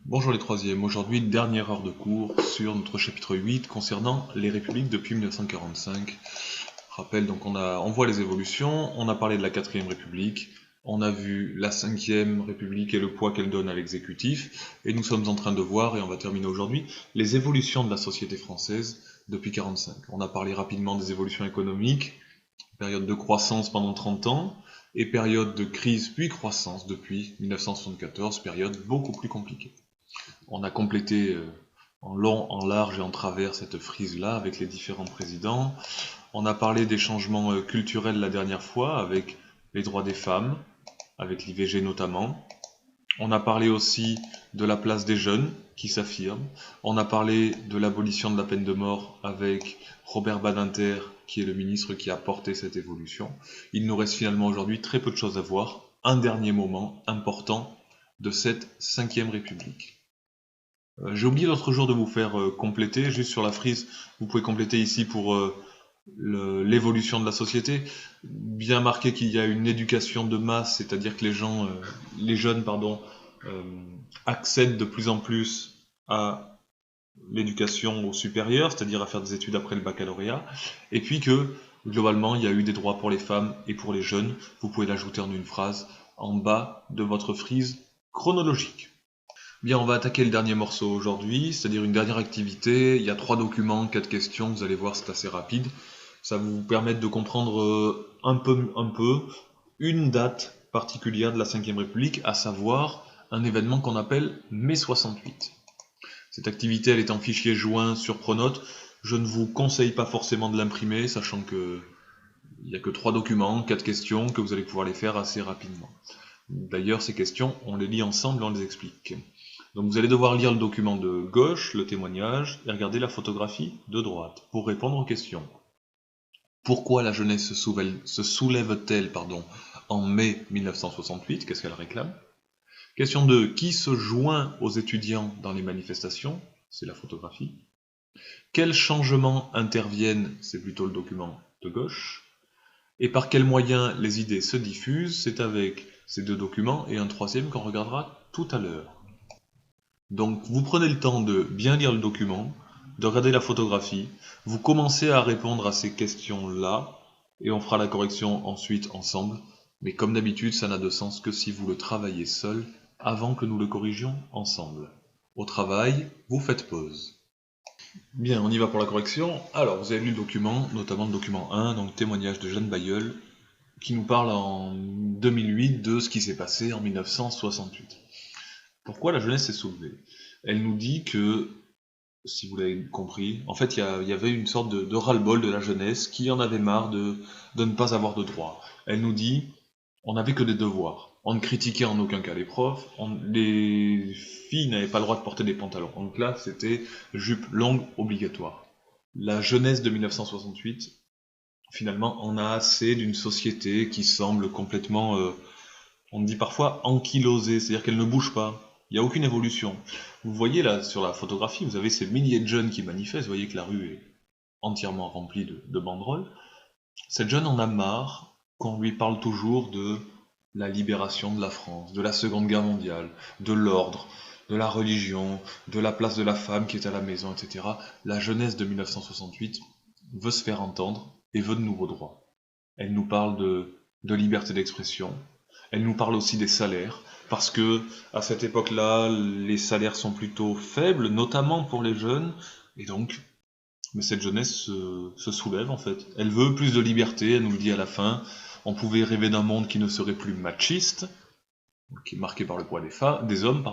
Bonjour les troisièmes, aujourd'hui dernière heure de cours sur notre chapitre 8 concernant les républiques depuis 1945. Rappel, donc on voit les évolutions, on a parlé de la quatrième république, on a vu la cinquième république et le poids qu'elle donne à l'exécutif, et nous sommes en train de voir, et on va terminer aujourd'hui, les évolutions de la société française depuis 1945. On a parlé rapidement des évolutions économiques, période de croissance pendant 30 ans, et période de crise puis croissance depuis 1974, période beaucoup plus compliquée. On a complété en long, en large et en travers cette frise-là avec les différents présidents. On a parlé des changements culturels la dernière fois avec les droits des femmes, avec l'IVG notamment. On a parlé aussi de la place des jeunes qui s'affirment. On a parlé de l'abolition de la peine de mort avec Robert Badinter, qui est le ministre qui a porté cette évolution. Il nous reste finalement aujourd'hui très peu de choses à voir. Un dernier moment important de cette cinquième République. J'ai oublié l'autre jour de vous faire compléter, juste sur la frise, vous pouvez compléter ici pour l'évolution de la société. Bien marqué qu'il y a une éducation de masse, c'est-à-dire que les jeunes, euh, accèdent de plus en plus à l'éducation au supérieur, c'est-à-dire à faire des études après le baccalauréat, et puis que globalement il y a eu des droits pour les femmes et pour les jeunes. Vous pouvez l'ajouter en une phrase en bas de votre frise chronologique. Bien, on va attaquer le dernier morceau aujourd'hui, c'est-à-dire une dernière activité. Il y a 3 documents, 4 questions, vous allez voir, c'est assez rapide. Ça va vous permettre de comprendre un peu une date particulière de la Ve République, à savoir un événement qu'on appelle mai 68. Cette activité, elle est en fichier joint sur Pronote. Je ne vous conseille pas forcément de l'imprimer, sachant que il n'y a que 3 documents, 4 questions, que vous allez pouvoir les faire assez rapidement. D'ailleurs, ces questions, on les lit ensemble et on les explique. Donc vous allez devoir lire le document de gauche, le témoignage, et regarder la photographie de droite pour répondre aux questions. Pourquoi la jeunesse se soulève-t-elle en mai 1968? Qu'est-ce qu'elle réclame? Question 2. Qui se joint aux étudiants dans les manifestations? C'est la photographie. Quels changements interviennent? C'est plutôt le document de gauche. Et par quels moyens les idées se diffusent? C'est avec ces 2 documents et un troisième qu'on regardera tout à l'heure. Donc vous prenez le temps de bien lire le document, de regarder la photographie, vous commencez à répondre à ces questions-là, et on fera la correction ensuite ensemble, mais comme d'habitude ça n'a de sens que si vous le travaillez seul, avant que nous le corrigions ensemble. Au travail, vous faites pause. Bien, on y va pour la correction. Alors, vous avez lu le document, notamment le document 1, donc témoignage de Jeanne Bailleul, qui nous parle en 2008 de ce qui s'est passé en 1968. Pourquoi la jeunesse s'est soulevée? Elle nous dit que, si vous l'avez compris, en fait, il y avait une sorte de ras-le-bol de la jeunesse qui en avait marre de ne pas avoir de droits. Elle nous dit, on n'avait que des devoirs. On ne critiquait en aucun cas les profs, les filles n'avaient pas le droit de porter des pantalons. Donc là, c'était jupe longue obligatoire. La jeunesse de 1968, finalement, on a assez d'une société qui semble complètement, on dit parfois ankylosée, c'est-à-dire qu'elle ne bouge pas. Il n'y a aucune évolution. Vous voyez là sur la photographie, vous avez ces milliers de jeunes qui manifestent, vous voyez que la rue est entièrement remplie de banderoles. Cette jeune en a marre qu'on lui parle toujours de la libération de la France, de la Seconde Guerre mondiale, de l'ordre, de la religion, de la place de la femme qui est à la maison, etc. La jeunesse de 1968 veut se faire entendre et veut de nouveaux droits. Elle nous parle de liberté d'expression, elle nous parle aussi des salaires, parce que à cette époque-là, les salaires sont plutôt faibles, notamment pour les jeunes, et donc, mais cette jeunesse se soulève en fait. Elle veut plus de liberté, elle nous le dit à la fin. On pouvait rêver d'un monde qui ne serait plus machiste, qui est marqué par le poids des hommes,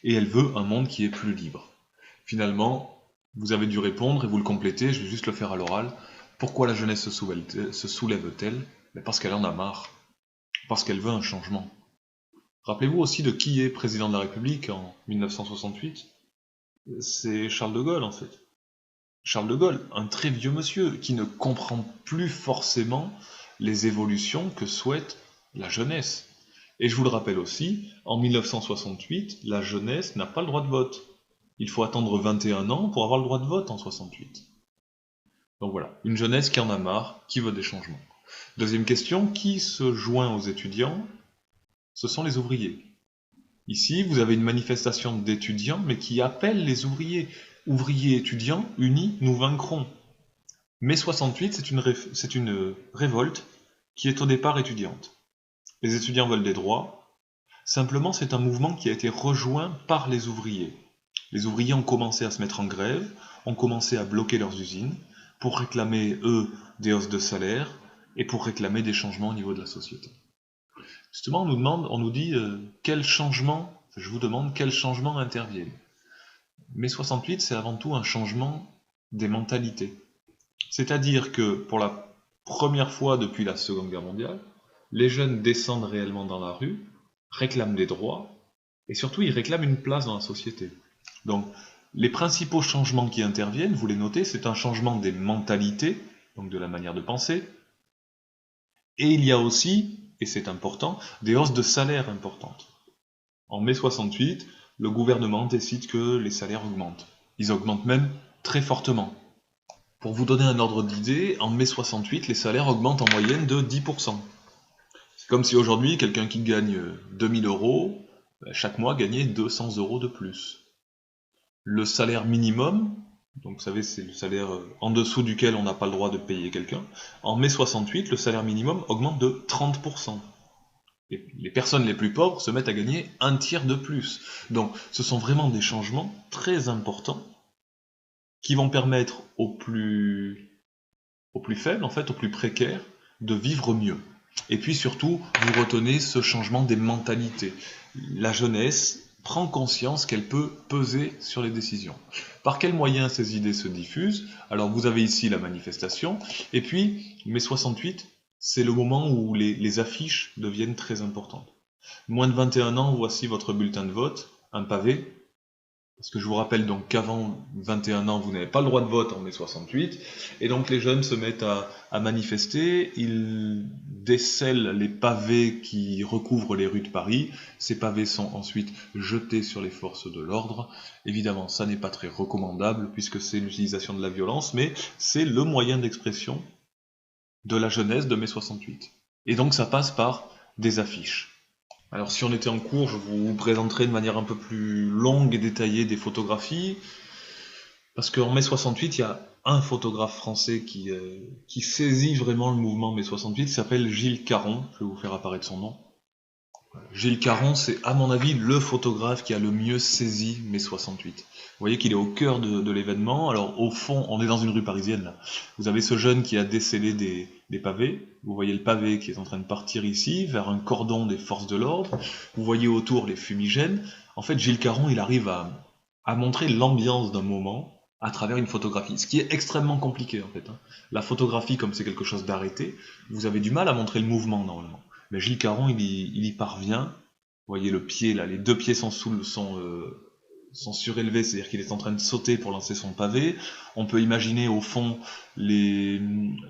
et elle veut un monde qui est plus libre. Finalement, vous avez dû répondre et vous le complétez, je vais juste le faire à l'oral. Pourquoi la jeunesse se soulève-t-elle? Parce qu'elle en a marre, parce qu'elle veut un changement. Rappelez-vous aussi de qui est président de la République en 1968? C'est Charles de Gaulle en fait. Charles de Gaulle, un très vieux monsieur qui ne comprend plus forcément les évolutions que souhaite la jeunesse. Et je vous le rappelle aussi, en 1968, la jeunesse n'a pas le droit de vote. Il faut attendre 21 ans pour avoir le droit de vote en 68. Donc voilà, une jeunesse qui en a marre, qui veut des changements. Deuxième question, qui se joint aux étudiants? Ce sont les ouvriers. Ici, vous avez une manifestation d'étudiants, mais qui appelle les ouvriers. Ouvriers étudiants, unis, nous vaincrons. Mai 68, c'est une révolte qui est au départ étudiante. Les étudiants veulent des droits. Simplement, c'est un mouvement qui a été rejoint par les ouvriers. Les ouvriers ont commencé à se mettre en grève, ont commencé à bloquer leurs usines pour réclamer, eux, des hausses de salaire et pour réclamer des changements au niveau de la société. Justement, on nous dit quels changements, je vous demande quels changements interviennent. Mai 68, c'est avant tout un changement des mentalités. C'est-à-dire que pour la première fois depuis la Seconde Guerre mondiale, les jeunes descendent réellement dans la rue, réclament des droits, et surtout ils réclament une place dans la société. Donc les principaux changements qui interviennent, vous les notez, c'est un changement des mentalités, donc de la manière de penser, et il y a aussi, et c'est important, des hausses de salaire importantes. En mai 68, le gouvernement décide que les salaires augmentent. Ils augmentent même très fortement. Pour vous donner un ordre d'idée, en mai 68, les salaires augmentent en moyenne de 10%. C'est comme si aujourd'hui, quelqu'un qui gagne 2000 euros, chaque mois gagnait 200 euros de plus. Le salaire minimum, donc vous savez, c'est le salaire en dessous duquel on n'a pas le droit de payer quelqu'un, en mai 68, le salaire minimum augmente de 30%. Et les personnes les plus pauvres se mettent à gagner un tiers de plus. Donc ce sont vraiment des changements très importants qui vont permettre aux plus faibles, en fait, aux plus précaires, de vivre mieux. Et puis surtout, vous retenez ce changement des mentalités. La jeunesse prend conscience qu'elle peut peser sur les décisions. Par quels moyens ces idées se diffusent? Alors vous avez ici la manifestation, et puis mai 68, c'est le moment où les affiches deviennent très importantes. Moins de 21 ans, voici votre bulletin de vote, un pavé. Parce que je vous rappelle donc qu'avant 21 ans, vous n'avez pas le droit de vote en mai 68, et donc les jeunes se mettent à manifester, ils décèlent les pavés qui recouvrent les rues de Paris, ces pavés sont ensuite jetés sur les forces de l'ordre. Évidemment, ça n'est pas très recommandable, puisque c'est l'utilisation de la violence, mais c'est le moyen d'expression de la jeunesse de mai 68. Et donc ça passe par des affiches. Alors si on était en cours, je vous présenterai de manière un peu plus longue et détaillée des photographies, parce qu'en mai 68, il y a un photographe français qui saisit vraiment le mouvement mai 68, il s'appelle Gilles Caron, je vais vous faire apparaître son nom. Gilles Caron, c'est à mon avis le photographe qui a le mieux saisi mai 68. Vous voyez qu'il est au cœur de l'événement. Alors au fond, on est dans une rue parisienne là. Vous avez ce jeune qui a décelé des pavés. Vous voyez le pavé qui est en train de partir ici vers un cordon des forces de l'ordre. Vous voyez autour les fumigènes. En fait, Gilles Caron, il arrive à montrer l'ambiance d'un moment à travers une photographie, ce qui est extrêmement compliqué en fait. La photographie, comme c'est quelque chose d'arrêté, vous avez du mal à montrer le mouvement normalement. Mais Gilles Caron, il y parvient. Vous voyez le pied là, les deux pieds sont surélevés, c'est-à-dire qu'il est en train de sauter pour lancer son pavé. On peut imaginer au fond les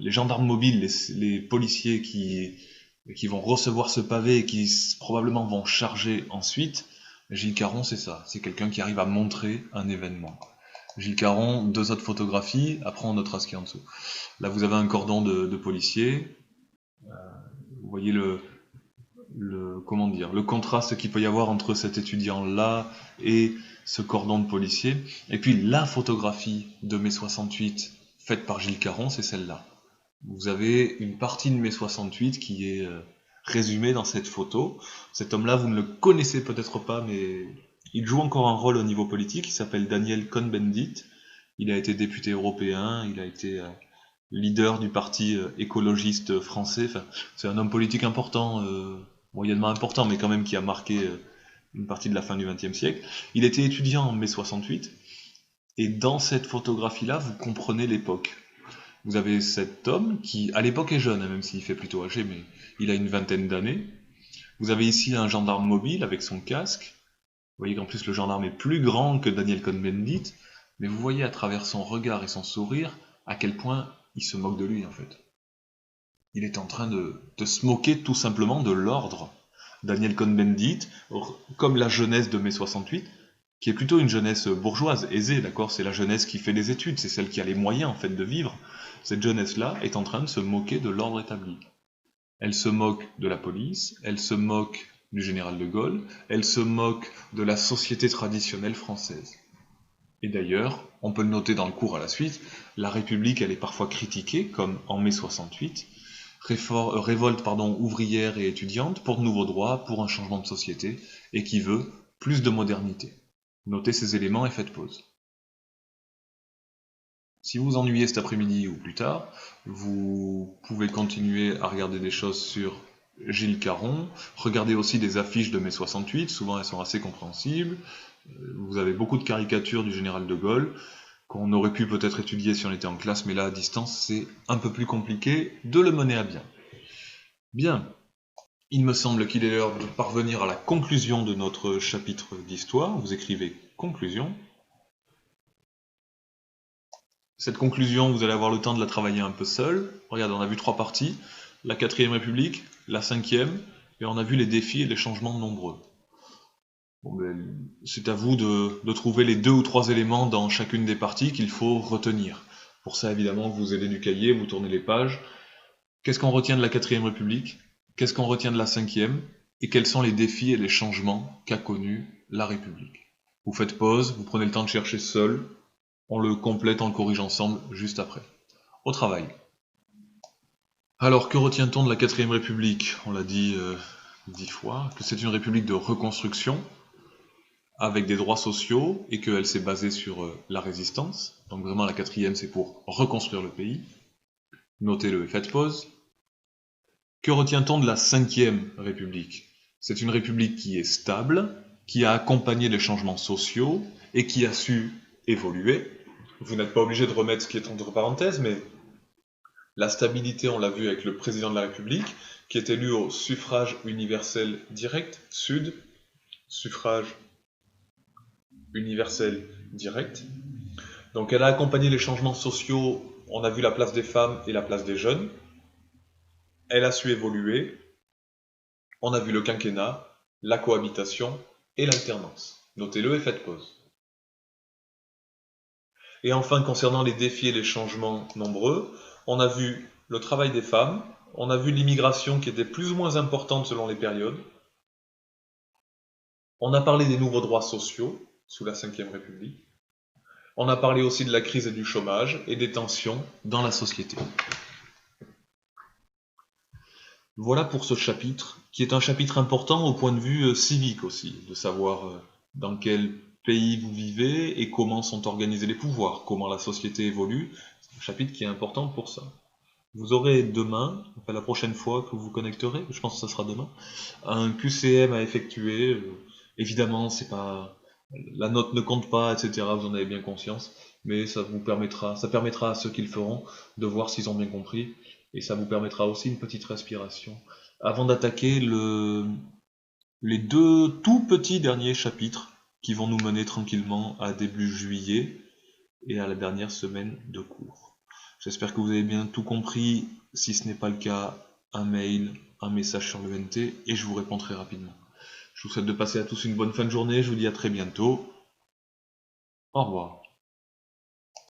gendarmes mobiles, les policiers qui vont recevoir ce pavé et qui probablement vont charger ensuite. Gilles Caron, c'est ça, c'est quelqu'un qui arrive à montrer un événement. Gilles Caron, deux autres photographies, après on notera ce qu'il y a en dessous. Là vous avez un cordon de policiers. Vous voyez le contraste qu'il peut y avoir entre cet étudiant-là et ce cordon de policiers. Et puis la photographie de mai 68 faite par Gilles Caron, c'est celle-là. Vous avez une partie de mai 68 qui est résumée dans cette photo. Cet homme-là, vous ne le connaissez peut-être pas, mais il joue encore un rôle au niveau politique. Il s'appelle Daniel Cohn-Bendit. Il a été député européen, il a été leader du parti écologiste français. Enfin, c'est un homme politique important, moyennement important, mais quand même qui a marqué une partie de la fin du XXe siècle. Il était étudiant en mai 68, et dans cette photographie-là, vous comprenez l'époque. Vous avez cet homme qui, à l'époque, est jeune, même s'il fait plutôt âgé, mais il a une vingtaine d'années. Vous avez ici un gendarme mobile avec son casque. Vous voyez qu'en plus le gendarme est plus grand que Daniel Cohn-Bendit, mais vous voyez à travers son regard et son sourire à quel point il se moque de lui en fait. Il est en train de se moquer tout simplement de l'ordre. Daniel Cohn-Bendit, comme la jeunesse de mai 68, qui est plutôt une jeunesse bourgeoise, aisée, d'accord, c'est la jeunesse qui fait des études, c'est celle qui a les moyens en fait de vivre. Cette jeunesse-là est en train de se moquer de l'ordre établi. Elle se moque de la police, elle se moque du général de Gaulle, elle se moque de la société traditionnelle française. Et d'ailleurs, on peut le noter dans le cours à la suite, la République elle est parfois critiquée, comme en mai 68, révolte ouvrière et étudiante pour de nouveaux droits, pour un changement de société, et qui veut plus de modernité. Notez ces éléments et faites pause. Si vous vous ennuyez cet après-midi ou plus tard, vous pouvez continuer à regarder des choses sur Gilles Caron, regardez aussi des affiches de mai 68, souvent elles sont assez compréhensibles, vous avez beaucoup de caricatures du général de Gaulle, qu'on aurait pu peut-être étudier si on était en classe, mais là à distance c'est un peu plus compliqué de le mener à bien. Bien, il me semble qu'il est l'heure de parvenir à la conclusion de notre chapitre d'histoire, vous écrivez conclusion. Cette conclusion, vous allez avoir le temps de la travailler un peu seul. Regardez, on a vu 3 parties, la 4ème République, la 5ème, et on a vu les défis et les changements nombreux. Bon, c'est à vous de trouver les 2 ou 3 éléments dans chacune des parties qu'il faut retenir. Pour ça, évidemment, vous aidez du cahier, vous tournez les pages. Qu'est-ce qu'on retient de la 4ème République? Qu'est-ce qu'on retient de la 5ème? Et quels sont les défis et les changements qu'a connus la République? Vous faites pause, vous prenez le temps de chercher seul, on le complète, on le corrige ensemble juste après. Au travail. Alors, que retient-on de la 4ème République? On l'a dit 10 fois, que c'est une république de reconstruction, avec des droits sociaux, et qu'elle s'est basée sur la résistance. Donc vraiment, la 4ème, c'est pour reconstruire le pays. Notez-le et faites pause. Que retient-on de la 5ème République? C'est une république qui est stable, qui a accompagné les changements sociaux, et qui a su évoluer. Vous n'êtes pas obligé de remettre ce qui est entre parenthèses, mais la stabilité, on l'a vu avec le président de la République, qui est élu au suffrage universel direct, Sud, suffrage universel direct. Donc elle a accompagné les changements sociaux, on a vu la place des femmes et la place des jeunes. Elle a su évoluer. On a vu le quinquennat, la cohabitation et l'alternance. Notez-le et faites pause. Et enfin, concernant les défis et les changements nombreux, on a vu le travail des femmes, on a vu l'immigration qui était plus ou moins importante selon les périodes, on a parlé des nouveaux droits sociaux sous la Ve République, on a parlé aussi de la crise et du chômage et des tensions dans la société. Voilà pour ce chapitre, qui est un chapitre important au point de vue civique aussi, de savoir dans quel pays vous vivez et comment sont organisés les pouvoirs, comment la société évolue. C'est un chapitre qui est important pour ça. Vous aurez demain, enfin la prochaine fois que vous vous connecterez, je pense que ça sera demain, un QCM à effectuer. Évidemment, c'est pas la note ne compte pas, etc. Vous en avez bien conscience, mais ça permettra à ceux qui le feront de voir s'ils ont bien compris, et ça vous permettra aussi une petite respiration avant d'attaquer les 2 tout petits derniers chapitres qui vont nous mener tranquillement à début juillet et à la dernière semaine de cours. J'espère que vous avez bien tout compris. Si ce n'est pas le cas, un mail, un message sur le NT et je vous réponds très rapidement. Je vous souhaite de passer à tous une bonne fin de journée. Je vous dis à très bientôt. Au revoir.